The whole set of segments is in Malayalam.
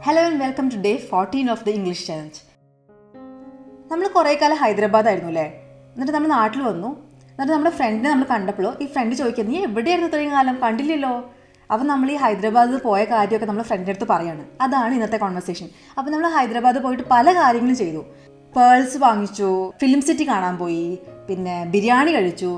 Hello and welcome to day 14 of the English Challenge. നമ്മൾ കുറേ കാലം ഹൈദരാബാദ് ആയിരുന്നു അല്ലേ. എന്നിട്ട് നമ്മൾ നാട്ടിൽ വന്നു. എന്നിട്ട് നമ്മുടെ ഫ്രണ്ടിനെ നമ്മൾ കണ്ടപ്പോൾ ഈ ഫ്രണ്ട് ചോദിക്കുന്നത് നീ എവിടെയായിരുന്നു ഇത്രയും കാലം കണ്ടില്ലല്ലോ. അപ്പോൾ നമ്മൾ ഈ ഹൈദരാബാദിൽ പോയ കാര്യമൊക്കെ നമ്മൾ ഫ്രണ്ടിൻ്റെ അടുത്ത് പറയാണ്. അതാണ് ഇന്നത്തെ കോൺവെർസേഷൻ. അപ്പോൾ നമ്മൾ ഹൈദരാബാദ് പോയിട്ട് പല കാര്യങ്ങളും ചെയ്തു. പേൾസ് വാങ്ങിച്ചു, ഫിലിം സിറ്റി കാണാൻ പോയി, പിന്നെ ബിരിയാണി കഴിച്ചു,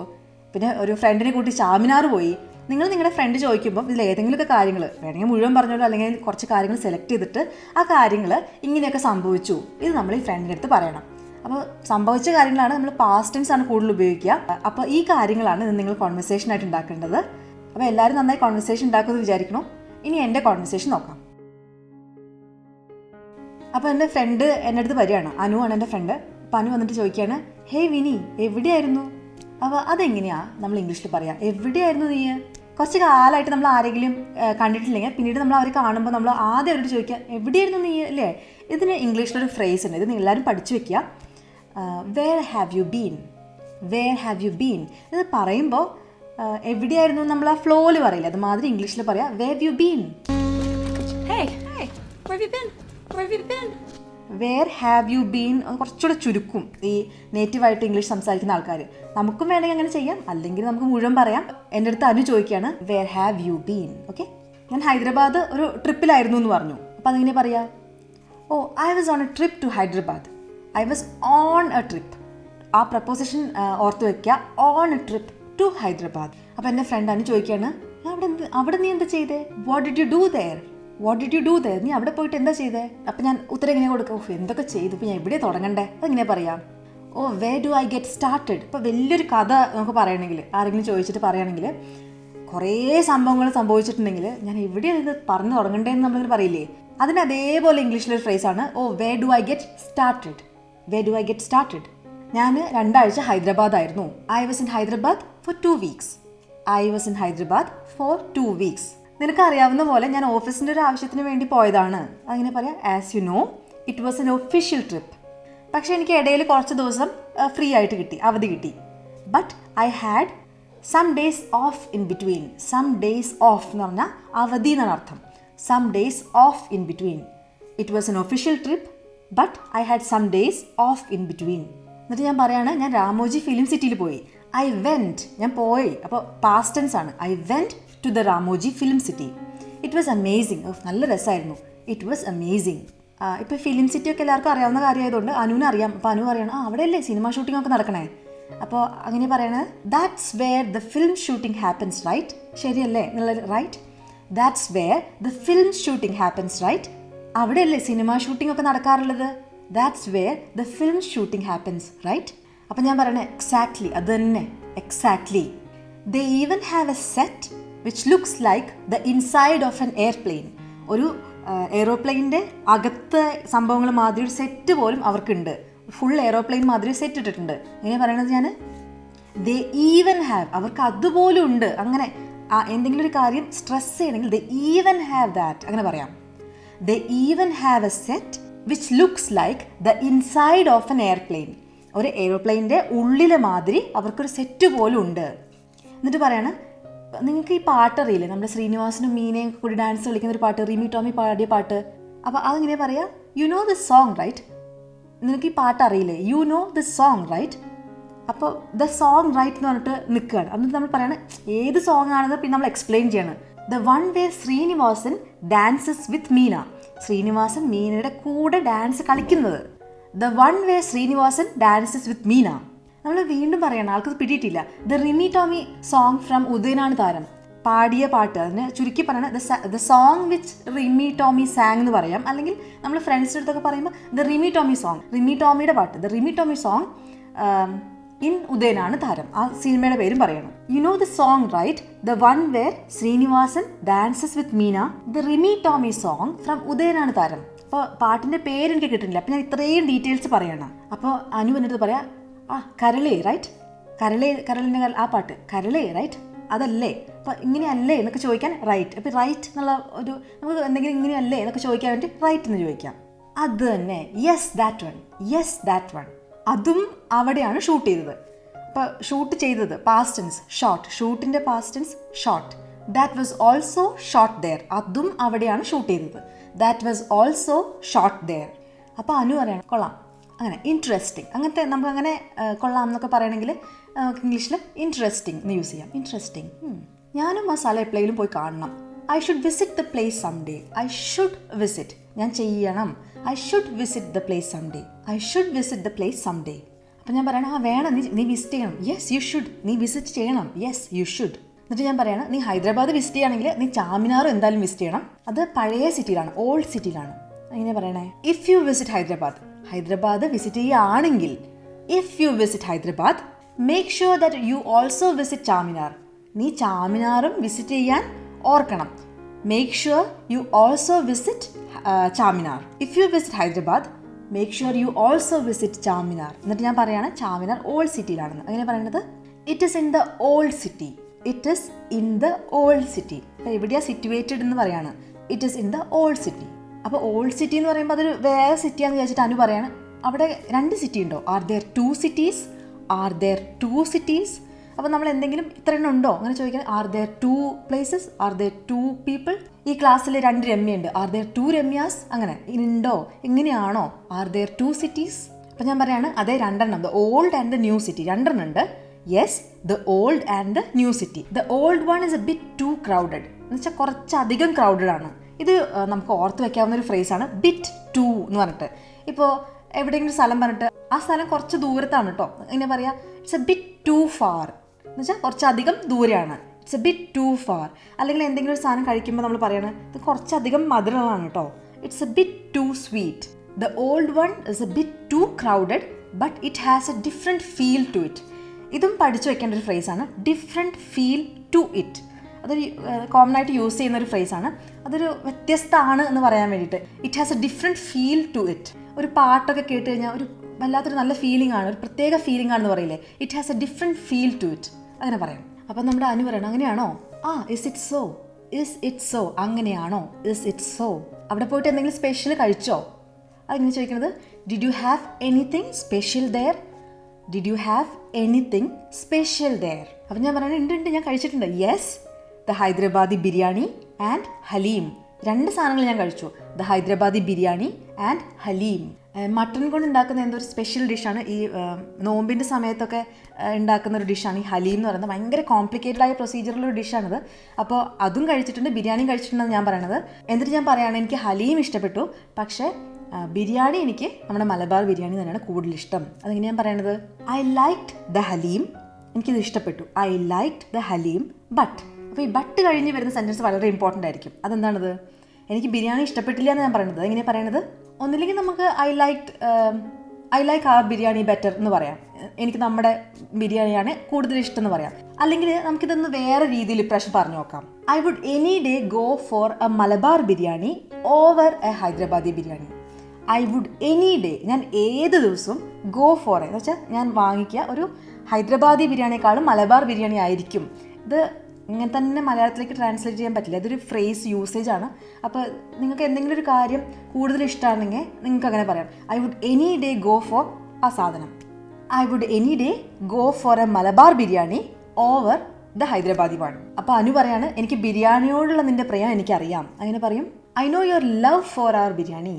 പിന്നെ ഒരു ഫ്രണ്ടിനെ കൂട്ടി ചാമിനാർ പോയി. നിങ്ങൾ നിങ്ങളുടെ ഫ്രണ്ട് ചോദിക്കുമ്പോൾ ഇതിൽ ഏതെങ്കിലുമൊക്കെ കാര്യങ്ങൾ വേണമെങ്കിൽ മുഴുവൻ പറഞ്ഞോളൂ, അല്ലെങ്കിൽ കുറച്ച് കാര്യങ്ങൾ സെലക്ട് ചെയ്തിട്ട് ആ കാര്യങ്ങൾ ഇങ്ങനെയൊക്കെ സംഭവിച്ചു ഇത് നമ്മൾ ഈ ഫ്രണ്ടിൻ്റെ അടുത്ത് പറയണം. അപ്പോൾ സംഭവിച്ച കാര്യങ്ങളാണ് നമ്മൾ പാസ്റ്റ് ടെൻസ് ആണ് കൂടുതൽ ഉപയോഗിക്കുക. അപ്പോൾ ഈ കാര്യങ്ങളാണ് ഇന്ന് നിങ്ങൾ കോൺവെർസേഷൻ ആയിട്ട് ഉണ്ടാക്കേണ്ടത്. അപ്പോൾ എല്ലാവരും നന്നായി കോൺവെർസേഷൻ ഉണ്ടാക്കുമെന്ന് വിചാരിക്കണം. ഇനി എൻ്റെ കോൺവെർസേഷൻ നോക്കാം. അപ്പോൾ എൻ്റെ ഫ്രണ്ട് എൻ്റെ അടുത്ത് വരികയാണ്. അനു ആണ് എൻ്റെ ഫ്രണ്ട്. അപ്പോൾ അനു വന്നിട്ട് ചോദിക്കുകയാണ്, ഹേയ് വിനി എവിടെയായിരുന്നു? അപ്പോൾ അതെങ്ങനെയാണ് നമ്മൾ ഇംഗ്ലീഷിൽ പറയാം, എവിടെയായിരുന്നു നീ? കുറച്ച് കാലമായിട്ട് നമ്മൾ ആരെങ്കിലും കണ്ടിട്ടില്ലെങ്കിൽ പിന്നീട് നമ്മൾ അവരെ കാണുമ്പോൾ നമ്മൾ ആദ്യം അവരോട് ചോദിക്കുക എവിടെയായിരുന്നു നീ അല്ലേ. ഇതിന് ഇംഗ്ലീഷിലൊരു ഫ്രേസ് ഉണ്ട്, ഇത് നിങ്ങൾ എല്ലാവരും പഠിച്ചു വെക്കുക. Where have you been, where have you been. ഇത് പറയുമ്പോൾ എവിടെയായിരുന്നു നമ്മൾ ആ ഫ്ലോയിൽ പറയില്ല, അതുമാതിരി ഇംഗ്ലീഷിൽ പറയാം where you been. Where have you been കുറച്ചുകൂടെ ചുരുക്കും ഈ നേറ്റീവായിട്ട് ഇംഗ്ലീഷ് സംസാരിക്കുന്ന ആൾക്കാർ. നമുക്കും വേണമെങ്കിൽ അങ്ങനെ ചെയ്യാം, അല്ലെങ്കിൽ നമുക്ക് മുഴുവൻ പറയാം. എൻ്റെ അടുത്ത് അനു ചോദിക്കുകയാണ് where have you been. Okay, ഞാൻ ഹൈദരാബാദ് ഒരു ട്രിപ്പിലായിരുന്നു എന്ന് പറഞ്ഞു. അപ്പോൾ അതെങ്ങനെ പറയാം? Oh I was on a trip to Hyderabad. I was on a trip. ആ പ്രപ്പോസിഷൻ ഓർത്ത് വയ്ക്കുക, on a trip to Hyderabad. അപ്പോൾ എൻ്റെ ഫ്രണ്ട് അനു ചോദിക്കുകയാണ് അവിടെ നീ എന്താ ചെയ്തേ? What did you do there? What did you do there? നീ അവിടെ പോയിട്ട് എന്താ ചെയ്തേ? അപ്പം ഞാൻ ഉത്തരം എങ്ങനെ കൊടുക്കുക? ഓ എന്തൊക്കെ ചെയ്തു, ഇപ്പോൾ ഞാൻ എവിടെ തുടങ്ങണ്ടേ? അതെങ്ങനെ പറയാം? ഓ where do I get started. ഇപ്പോൾ വലിയൊരു കഥ നമുക്ക് പറയണമെങ്കിൽ, ആരെങ്കിലും ചോദിച്ചിട്ട് പറയുകയാണെങ്കിൽ, കുറേ സംഭവങ്ങൾ സംഭവിച്ചിട്ടുണ്ടെങ്കിൽ ഞാൻ എവിടെയാണ് ഇത് പറഞ്ഞു തുടങ്ങണ്ടേന്ന് നമ്മളിങ്ങനെ പറയില്ലേ, അതിന് അതേപോലെ ഇംഗ്ലീഷിലൊരു ഫ്രേസാണ് oh where do I get started. Where do I get started. ഞാൻ 2 ആഴ്ച ഹൈദരാബാദ് ആയിരുന്നു. I was in Hyderabad for 2 weeks. I was in Hyderabad for 2 weeks. നിനക്കറിയാവുന്ന പോലെ ഞാൻ ഓഫീസിൻ്റെ ഒരു ആവശ്യത്തിന് വേണ്ടി പോയതാണ്. അങ്ങനെ പറയാം, as you know it was an official trip. പക്ഷേ എനിക്ക് ഇടയിൽ കുറച്ച് ദിവസം ഫ്രീ ആയിട്ട് കിട്ടി, അവധി കിട്ടി. But I had some days off in between. Some days off എന്ന് പറഞ്ഞാൽ അവധി എന്നാണ് അർത്ഥം. Some days off in between. It was an official trip but I had some days off in between. എന്നിട്ട് ഞാൻ പറയാണ്, ഞാൻ രാമോജി ഫിലിം സിറ്റിയിൽ പോയി. ഐ വെൻറ്റ്, ഞാൻ പോയി. അപ്പോൾ പാസ്റ്റ് ടെൻസ് ആണ്. I went to the Ramoji Film City. It was amazing. നല്ല രസമായിരുന്നു. It was amazing. ഇപ്പോൾ ഫിലിം സിറ്റി ഒക്കെ എല്ലാവർക്കും അറിയാവുന്ന കാര്യമായതുകൊണ്ട് അനുവിന് അറിയാം. അപ്പോൾ അനു പറയണം അവിടെയല്ലേ സിനിമ ഷൂട്ടിംഗ് ഒക്കെ നടക്കണേ. അപ്പോൾ അങ്ങനെ പറയണത് that's where the film shooting happens right. ശരിയല്ലേ എന്നുള്ളത്? Right. That's where the film shooting happens right. അവിടെയല്ലേ സിനിമ ഷൂട്ടിംഗ് ഒക്കെ നടക്കാറുള്ളത്. That's where the film shooting happens right. അപ്പം ഞാൻ പറയണേ എക്സാക്ട്ലി, അത് തന്നെ, exactly. They even have a set which looks like the inside of an airplane. ഒരു എയ്റോപ്ലെയിൻ്റെ അകത്തെ സംഭവങ്ങൾ മാതിരി ഒരു സെറ്റ് പോലും അവർക്കുണ്ട്. ഫുൾ എയ്റോപ്ലെയിൻ മാതിരി സെറ്റ് ഇട്ടിട്ടുണ്ട്. എങ്ങനെ പറയണത് ഞാൻ? ദേ ഈവൻ ഹാവ്, അവർക്ക് അതുപോലും ഉണ്ട്. അങ്ങനെ എന്തെങ്കിലും ഒരു കാര്യം സ്ട്രെസ് ചെയ്യണമെങ്കിൽ ദേ ഈവൻ ഹാവ് ദാറ്റ്, അങ്ങനെ പറയാം. They even have a set which looks like the inside of an airplane. ഒരു എയ്റോപ്ലെയിൻ്റെ ഉള്ളിലെ മാതിരി അവർക്കൊരു സെറ്റ് പോലും ഉണ്ട്. എന്നിട്ട് പറയാണ്, നിങ്ങൾക്ക് ഈ പാട്ട് അറിയില്ലേ, നമ്മുടെ ശ്രീനിവാസനും മീനയും കൂടി ഡാൻസ് കളിക്കുന്ന ഒരു പാട്ട്, റിമി ടോമി പാടിയ പാട്ട്. അപ്പോൾ അതെങ്ങനെ പറയാം? You know the song right. നിനക്ക് ഈ പാട്ട് അറിയില്ലേ? You know the song right. അപ്പോൾ ദ സോങ് റൈറ്റ് എന്ന് പറഞ്ഞിട്ട് നിൽക്കുകയാണ്. എന്നിട്ട് നമ്മൾ പറയാണ് ഏത് സോങ് ആണെന്ന് പിന്നെ നമ്മൾ എക്സ്പ്ലെയിൻ ചെയ്യാണ്. The one where Sreenivasan dances with Meena. Sreenivasan മീനയുടെ കൂടെ ഡാൻസ് കളിക്കുന്നത്. The one where Sreenivasan dances with Meena. നമ്മൾ വീണ്ടും പറയണം, ആൾക്കത് പിടിയിട്ടില്ല. The Rimi Tomy song from Udayananu Tharam പാടിയ പാട്ട്. അതിന് ചുരുക്കി പറയണം the song which Rimi Tomy sang എന്ന് പറയാം. അല്ലെങ്കിൽ നമ്മൾ ഫ്രണ്ട്സിൻ്റെ അടുത്തൊക്കെ പറയുമ്പോൾ ദ റിമി ടോമി സോങ്, റിമി ടോമിയുടെ പാട്ട്, the Rimi Tomy song in Udayananu Tharam. ആ സിനിമയുടെ പേരും പറയണം. You know the song right. The one where Sreenivasan dances with Meena, the Rimi Tomy song from Udayananu Tharam. അപ്പോൾ പാട്ടിൻ്റെ പേര് എനിക്ക് കിട്ടുന്നില്ല. അപ്പോൾ ഞാൻ ഇത്രയും ഡീറ്റെയിൽസ് പറയണം. അപ്പോൾ അനു എന്നിട്ട് പറയാം കരളേ റൈറ്റ്. കരളിൻ്റെ ആ പാട്ട് കരളേ റൈറ്റ്, അതല്ലേ. അപ്പോൾ ഇങ്ങനെയല്ലേ എന്നൊക്കെ ചോദിക്കാൻ റൈറ്റ്. അപ്പോൾ റൈറ്റ് എന്നുള്ള ഒരു നമുക്ക് എന്തെങ്കിലും ഇങ്ങനെയല്ലേ എന്നൊക്കെ ചോദിക്കാൻ വേണ്ടി റൈറ്റ് എന്ന് ചോദിക്കാം. അത് തന്നെ, yes that one, yes that one. അതും അവിടെയാണ് ഷൂട്ട് ചെയ്തത്. അപ്പോൾ ഷൂട്ട് ചെയ്തത് പാസ്റ്റ് ടെൻസ് ഷോട്ട്, ഷൂട്ടിൻ്റെ past tense shot. That was also shot there. അതും അവിടെയാണ് ഷൂട്ട് ചെയ്തത്. That was also shot there. അപ്പോൾ അനു പറയണം കൊള്ളാം, അങ്ങനെ ഇൻട്രസ്റ്റിംഗ്, അങ്ങനത്തെ നമുക്ക് അങ്ങനെ കൊള്ളാം എന്നൊക്കെ പറയണമെങ്കിൽ ഇംഗ്ലീഷിൽ ഇൻട്രസ്റ്റിംഗ് എന്ന് യൂസ് ചെയ്യാം. ഇൻട്രസ്റ്റിംഗ്. ഞാനും ആ സ്ഥലം എപ്പോഴെങ്കിലും പോയി കാണണം. I should visit the place some day. I should visit, ഞാൻ ചെയ്യണം. I should visit the place some day. I should visit the place some day. അപ്പം ഞാൻ പറയണം വേണം, നീ വിസിറ്റ് ചെയ്യണം. Yes you should. നീ വിസിറ്റ് ചെയ്യണം. Yes you should. എന്നിട്ട് ഞാൻ പറയണം നീ ഹൈദരാബാദ് വിസിറ്റ് ചെയ്യുകയാണെങ്കിൽ നീ ചാമിനാർ എന്തായാലും വിസിറ്റ് ചെയ്യണം. അത് പഴയ സിറ്റിയിലാണ്, ഓൾഡ് സിറ്റിയിലാണ്. എങ്ങനെ പറയണേ? If you visit Hyderabad, Hyderabad visit ചെയ്യുകയാണെങ്കിൽ, if you visit Hyderabad make sure that you also visit Charminar. നീ ചാമിനാറും വിസിറ്റ് ചെയ്യാൻ ഓർക്കണം. Make sure you also visit Charminar. If you visit Hyderabad make sure you also visit Charminar. എന്നിട്ട് ഞാൻ പറയാണ് ചാമിനാർ ഓൾഡ് സിറ്റിയിലാണെന്ന്. അങ്ങനെ പറയുന്നത് it is in the old city. It is in the old city. അപ്പോൾ എവിടെയാണ് സിറ്റുവേറ്റഡ് എന്ന് പറയാണ്. It is in the old city. അപ്പോൾ ഓൾഡ് സിറ്റി എന്ന് പറയുമ്പോൾ അതൊരു വേറെ സിറ്റിയാണെന്ന് വിചാരിച്ചിട്ട് അനു പറയാണ് അവിടെ 2 സിറ്റി ഉണ്ടോ? Are there 2 cities? Are there 2 cities? അപ്പോൾ നമ്മൾ എന്തെങ്കിലും ഇത്ര എണ്ണം ഉണ്ടോ അങ്ങനെ ചോദിക്കാൻ. Are there 2 places? Are there 2 people? ഈ ക്ലാസ്സിൽ 2 രമ്യയുണ്ട്. R there 2 Ramya's? അങ്ങനെ ഉണ്ടോ? എങ്ങനെയാണോ? Are there 2 cities? അപ്പം ഞാൻ പറയാണ് അതെ 2 എണ്ണം. The old and the new city 2 എണ്ണം ഉണ്ട്. Yes, the old and the new city. The old one is a bit too crowded. എന്ന് വെച്ചാൽ കുറച്ചധികം ക്രൗഡഡ് ആണ്. ഇത് നമുക്ക് ഓർത്ത് വെക്കാവുന്ന ഒരു ഫ്രേസാണ് ബിറ്റ് ടു എന്ന് പറഞ്ഞിട്ട്. ഇപ്പോൾ എവിടെയെങ്കിലും സ്ഥലം പറഞ്ഞിട്ട് ആ സ്ഥലം കുറച്ച് ദൂരത്താണ് കേട്ടോ, എങ്ങനെ പറയാ? It's a bit to far എന്ന് വെച്ചാൽ കുറച്ചധികം ദൂരെയാണ്. It's a bit to far. അല്ലെങ്കിൽ എന്തെങ്കിലും ഒരു സാധനം കഴിക്കുമ്പോൾ നമ്മൾ പറയണത് ഇത് കുറച്ചധികം മധുരമാണ് കേട്ടോ. It's a bit too sweet. The old one is a bit too crowded but it has a different feel to it. ഇതും പഠിച്ചു വെക്കേണ്ട ഒരു ഫ്രേസാണ് ഡിഫറെൻറ്റ് ഫീൽ ടു ഇറ്റ്. അതൊരു കോമൺ ആയിട്ട് യൂസ് ചെയ്യുന്ന ഒരു ഫ്രേസാണ്. അതൊരു വ്യത്യസ്തമാണ് എന്ന് പറയാൻ വേണ്ടിയിട്ട്. It has a different feel to it. ഒരു പാട്ടൊക്കെ കേട്ട് കഴിഞ്ഞാൽ ഒരു വല്ലാത്തൊരു നല്ല ഫീലിംഗ് ആണ്, ഒരു പ്രത്യേക ഫീലിംഗ് ആണെന്ന് പറയില്ലേ. It has a different feel to it, അങ്ങനെ പറയാം. അപ്പം നമ്മുടെ അനു പറയണം അങ്ങനെയാണോ? Is it so? Is it so? അങ്ങനെയാണോ? Is it so? അവിടെ പോയിട്ട് എന്തെങ്കിലും സ്പെഷ്യൽ കഴിച്ചോ? അതെങ്ങനെ ചോദിക്കുന്നത്? Did you have anything special there? Did you have anything special there? അപ്പം ഞാൻ പറയണത് ഉണ്ട്, ഞാൻ കഴിച്ചിട്ടുണ്ട്. Yes, the Hyderabadi biryani and haleem. 2 സാധനങ്ങൾ ഞാൻ കഴിച്ചു. The Hyderabadi biryani and haleem. Mutton കൊണ്ട് ഉണ്ടാക്കുന്ന എന്തോ ഒരു സ്പെഷ്യൽ ഡിഷാണ്. ഈ നോമ്പിൻ്റെ സമയത്തൊക്കെ ഉണ്ടാക്കുന്ന ഒരു ഡിഷാണ് ഈ ഹലീം എന്ന് പറയുന്നത്. ഭയങ്കര കോംപ്ലിക്കേറ്റഡ് ആയ പ്രൊസീജിയറുള്ള ഒരു ഡിഷാണിത്. അപ്പോൾ അതും കഴിച്ചിട്ടുണ്ട്, ബിരിയാണിയും കഴിച്ചിട്ടുണ്ടെന്ന് ഞാൻ പറയണത്. എന്നിട്ട് ഞാൻ പറയുകയാണ് എനിക്ക് ഹലീം ഇഷ്ടപ്പെട്ടു, പക്ഷേ ബിരിയാണി എനിക്ക് നമ്മുടെ മലബാർ ബിരിയാണി തന്നെയാണ് കൂടുതൽ ഇഷ്ടം. അതെങ്ങനെ ഞാൻ പറയണത്? I liked the Haleem. എനിക്കിത് ഇഷ്ടപ്പെട്ടു. I liked the Haleem but. അപ്പോൾ ഈ ബട്ട് കഴിഞ്ഞ് വരുന്ന സെൻറ്റൻസ് വളരെ ഇമ്പോർട്ടൻ്റ് ആയിരിക്കും. അതെന്താണത്? എനിക്ക് ബിരിയാണി ഇഷ്ടപ്പെട്ടില്ല എന്ന് ഞാൻ പറയുന്നത്. എങ്ങനെയാണ് പറയണത്? ഒന്നില്ലെങ്കിൽ നമുക്ക് I like our biryani better എന്ന് പറയാം. എനിക്ക് നമ്മുടെ ബിരിയാണിയാണ് കൂടുതൽ ഇഷ്ടം എന്ന് പറയാം. അല്ലെങ്കിൽ നമുക്കിതൊന്ന് വേറെ രീതിയിൽ ഇപ്രാവശ്യം പറഞ്ഞു നോക്കാം. I would any day go for a Malabar biryani over a Hyderabadi biryani. I would any day, ഞാൻ ഏത് ദിവസവും ഗോ ഫോർ എന്ന് വെച്ചാൽ ഞാൻ വാങ്ങിക്കുക ഒരു ഹൈദരാബാദി ബിരിയാണിയെക്കാളും മലബാർ ബിരിയാണി ആയിരിക്കും. ഇത് ഇങ്ങനെ തന്നെ മലയാളത്തിലേക്ക് ട്രാൻസ്ലേറ്റ് ചെയ്യാൻ പറ്റില്ല. ഇതൊരു ഫ്രേസ് യൂസേജ് ആണ്. അപ്പോൾ നിങ്ങൾക്ക് എന്തെങ്കിലും ഒരു കാര്യം കൂടുതൽ ഇഷ്ടമാണെങ്കിൽ നിങ്ങൾക്ക് അങ്ങനെ പറയാം. I would any day go for ആ സാധനം. I would any day go for a Malabar biryani over the Hyderabadi one. അപ്പോൾ അനു പറയാണ് എനിക്ക് ബിരിയാണിയോടുള്ള നിൻ്റെ പ്രിയം എനിക്കറിയാം. അങ്ങനെ പറയും I know your love for our biryani.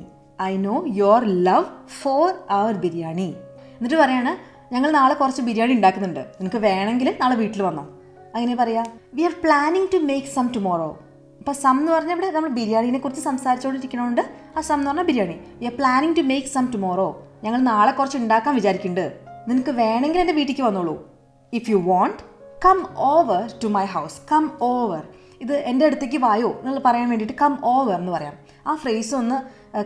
I know your love for our biryani. എന്നിട്ട് പറയാണ് ഞങ്ങൾ നാളെ കുറച്ച് ബിരിയാണി ഉണ്ടാക്കുന്നുണ്ട്, നിനക്ക് വേണമെങ്കിൽ നാളെ വീട്ടിൽ വന്നോ. അങ്ങനെ പറയാം. We are planning to make some tomorrow. അപ്പോൾ സം എന്ന് പറഞ്ഞാൽ ഇവിടെ നമ്മൾ ബിരിയാണിനെ കുറിച്ച് സംസാരിച്ചുകൊണ്ടിരിക്കണോണ്ട് ആ സം എന്ന് പറഞ്ഞാൽ biryani. We are planning to make some tomorrow. ഞങ്ങൾ നാളെ കുറച്ച് ഉണ്ടാക്കാൻ വിചാരിക്കുന്നുണ്ട്, നിനക്ക് വേണമെങ്കിൽ എൻ്റെ വീട്ടിലേക്ക് വന്നോളൂ. If you want come over to my house. Come over, ഇത് എൻ്റെ അടുത്തേക്ക് വായോ എന്നുള്ള പറയാൻ വേണ്ടിയിട്ട് കം ഓവർ എന്ന് പറയാം. ആ ഫ്രേസ് ഒന്ന്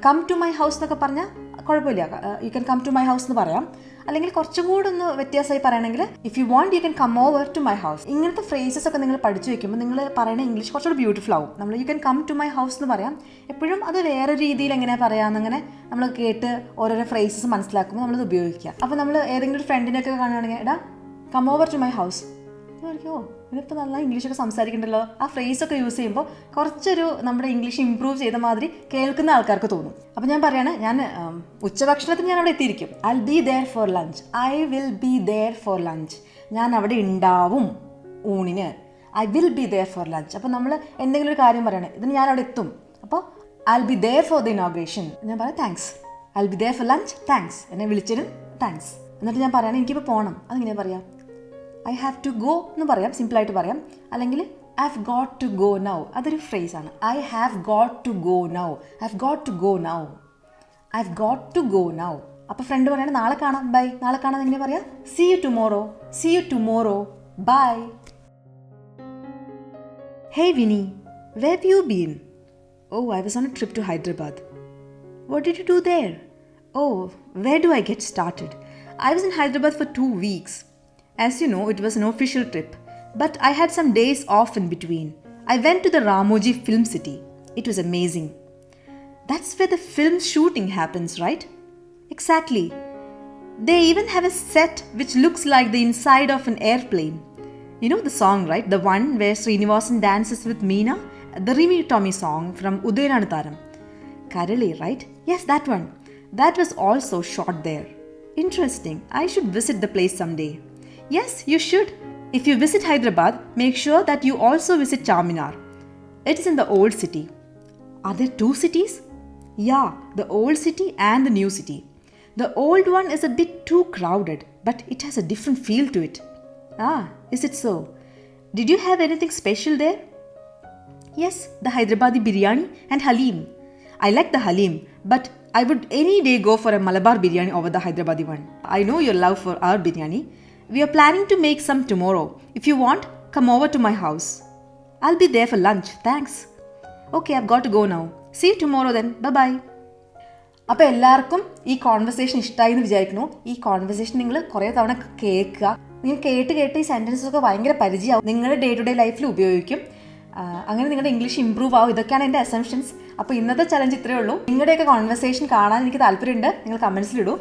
കം ടു മൈ ഹൗസ് എന്നൊക്കെ പറഞ്ഞാൽ കുഴപ്പമില്ല, you can come to my house എന്ന് പറയാം. അല്ലെങ്കിൽ കുറച്ചും കൂടെ ഒന്ന് വ്യത്യാസമായി പറയണമെങ്കിൽ if you want you can come over to my house. ഇങ്ങനത്തെ ഫ്രേസസ് ഒക്കെ നിങ്ങൾ പഠിച്ചു വെക്കുമ്പോൾ നിങ്ങൾ പറയുന്ന ഇംഗ്ലീഷ് കുറച്ചുകൂടി ബ്യൂട്ടിഫുൾ ആവും. നമ്മൾ you can come to my house എന്ന് പറയാം. എപ്പോഴും അത് വേറെ രീതിയിൽ എങ്ങനെ പറയാമെന്നങ്ങനെ നമ്മൾ കേട്ട് ഓരോരോ ഫ്രേസസ് മനസ്സിലാക്കുമ്പോൾ നമ്മളത് ഉപയോഗിക്കുക. അപ്പോൾ നമ്മൾ ഏതെങ്കിലും ഒരു ഫ്രണ്ടിനൊക്കെ കാണുകയാണെങ്കിൽ എടാ come over to my house, ഓ ഇതിപ്പോൾ നല്ല ഇംഗ്ലീഷൊക്കെ സംസാരിക്കണ്ടല്ലോ. ആ ഫ്രേസൊക്കെ യൂസ് ചെയ്യുമ്പോൾ കുറച്ചൊരു നമ്മുടെ ഇംഗ്ലീഷ് ഇമ്പ്രൂവ് ചെയ്ത മാതിരി കേൾക്കുന്ന ആൾക്കാർക്ക് തോന്നും. അപ്പോൾ ഞാൻ പറയാണ് ഞാൻ ഉച്ചഭക്ഷണത്തിന് ഞാൻ അവിടെ എത്തിയിരിക്കും. I will be there for lunch. I will be there for lunch. ഞാൻ അവിടെ ഉണ്ടാവും ഊണിന്. I will be there for lunch. അപ്പോൾ നമ്മൾ എന്തെങ്കിലും ഒരു കാര്യം പറയണേ, ഇതിന് ഞാൻ അവിടെ എത്തും, അപ്പോൾ I will be there for the inauguration. ഞാൻ പറയാം thanks. I will be there for lunch, thanks. എന്നെ വിളിച്ചതിനും താങ്ക്സ്. എന്നിട്ട് ഞാൻ പറയണേ എനിക്കിപ്പോൾ പോകണം, അതെങ്ങനെ പറയാം? ഐ ഹാവ് ടു ഗോ എന്ന് പറയാം, സിമ്പിളായിട്ട് പറയാം. അല്ലെങ്കിൽ I have got to go now, അതൊരു ഫ്രേസാണ്. I have got to go now, I have got to go now, I have got to go now. അപ്പോൾ ഫ്രണ്ട് പറയണേ നാളെ കാണാം, ബൈ. നാളെ കാണാൻ എങ്ങനെ പറയാം? See you tomorrow, see you tomorrow, bye. Hey Vinny, where have you been? Oh, I was on a trip to Hyderabad. What did you do there? Oh, where do I get started? I was in Hyderabad for 2 weeks. As you know, it was an official trip, but I had some days off in between. I went to the Ramoji Film City. It was amazing. That's where the film shooting happens, right? Exactly. They even have a set which looks like the inside of an airplane. You know the song, right? The one where Srinivasan dances with Meena? The Rimi Tommy song from Udayanatharam. Karali, right? Yes, that one. That was also shot there. Interesting. I should visit the place someday. Yes, you should. If you visit Hyderabad, make sure that you also visit Charminar. It is in the old city. Are there 2 cities? Yeah, the old city and the new city. The old one is a bit too crowded, but it has a different feel to it. Ah, is it so? Did you have anything special there? Yes, the Hyderabadi biryani and halim. I like the halim, but I would any day go for a Malabar biryani over the Hyderabadi one. I know your love for our biryani. We are planning to make some tomorrow. If you want, come over to my house. I'll be there for lunch, thanks. Okay, I've got to go now. See you tomorrow then. Bye-bye. അപ്പോൾ എല്ലാവർക്കും ഈ കോൺവെർസേഷൻ ഇഷ്ടമായി എന്ന് വിചാരിക്കുന്നു. ഈ കോൺവെർസേഷൻ നിങ്ങൾ കുറേ തവണ കേൾക്കുക. നിങ്ങൾ കേട്ട് ഈ സെൻറ്റൻസസ് ഒക്കെ ഭയങ്കര പരിചയമാവും, നിങ്ങളുടെ ഡേ ടു ഡേ ലൈഫിൽ ഉപയോഗിക്കും. അങ്ങനെ നിങ്ങളുടെ ഇംഗ്ലീഷ് ഇമ്പ്രൂവ് ആവും. ഇതൊക്കെയാണ് എൻ്റെ അസംഷൻസ്. അപ്പോൾ ഇന്നത്തെ ചലഞ്ച് ഇത്രയേ ഉള്ളൂ. നിങ്ങളുടെയൊക്കെ കോൺവെർസേഷൻ കാണാൻ എനിക്ക് താല്പര്യമുണ്ട്. നിങ്ങൾ കമൻസിലിടൂ.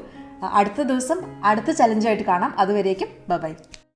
അടുത്ത ദിവസം അടുത്ത ചലഞ്ചായിട്ട് കാണാം. അതുവരേക്കും ബൈ.